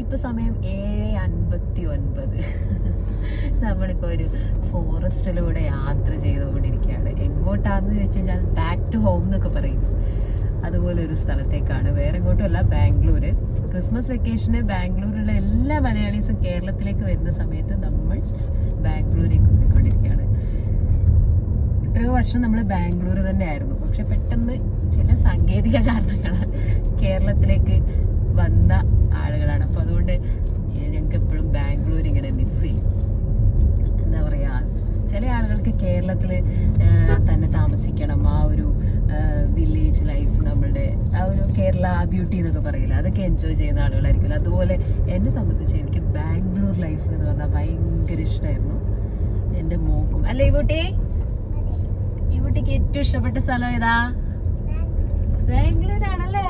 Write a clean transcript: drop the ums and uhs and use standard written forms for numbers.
ഇപ്പൊ സമയം 7:59. നമ്മളിപ്പോ ഒരു ഫോറസ്റ്റിലൂടെ യാത്ര ചെയ്തുകൊണ്ടിരിക്കുകയാണ്. എങ്ങോട്ടാന്ന് ചോദിച്ചു കഴിഞ്ഞാൽ ബാക്ക് ടു ഹോം എന്നൊക്കെ പറയും, അതുപോലെ ഒരു സ്ഥലത്തേക്കാണ്. വേറെ എങ്ങോട്ടുമല്ല, ബാംഗ്ലൂര്. ക്രിസ്മസ് വെക്കേഷന് ബാംഗ്ലൂരിലുള്ള എല്ലാ മലയാളീസും കേരളത്തിലേക്ക് വരുന്ന സമയത്ത് നമ്മൾ ബാംഗ്ലൂരേക്ക് പോയിക്കൊണ്ടിരിക്കുകയാണ്. ഇത്രയോ വർഷം നമ്മൾ ബാംഗ്ലൂർ തന്നെയായിരുന്നു. പക്ഷെ പെട്ടെന്ന് ചില സാങ്കേതിക കാരണങ്ങളാൽ കേരളത്തിലേക്ക് വന്ന ആളുകളാണ്. അപ്പോൾ അതുകൊണ്ട് ഞങ്ങൾക്ക് എപ്പോഴും ബാംഗ്ലൂർ ഇങ്ങനെ മിസ് ചെയ്യും. എന്താ പറയുക, ചില ആളുകൾക്ക് കേരളത്തിൽ തന്നെ താമസിക്കണം, ആ ഒരു വില്ലേജ് ലൈഫ്, നമ്മളുടെ ആ ഒരു കേരള ബ്യൂട്ടി എന്നൊക്കെ പറയില്ല, അതൊക്കെ എൻജോയ് ചെയ്യുന്ന ആളുകളായിരിക്കില്ല. അതുപോലെ എന്നെ സംബന്ധിച്ച് എനിക്ക് ബാംഗ്ലൂർ ലൈഫ് എന്ന് പറഞ്ഞാൽ ഭയങ്കര ഇഷ്ടമായിരുന്നു. എൻ്റെ മോക്കും അല്ലേ ഈ കുട്ടിക്ക് ഏറ്റവും ഇഷ്ടപ്പെട്ട സ്ഥലം ഏതാ? ബാംഗ്ലൂരാണല്ലേ.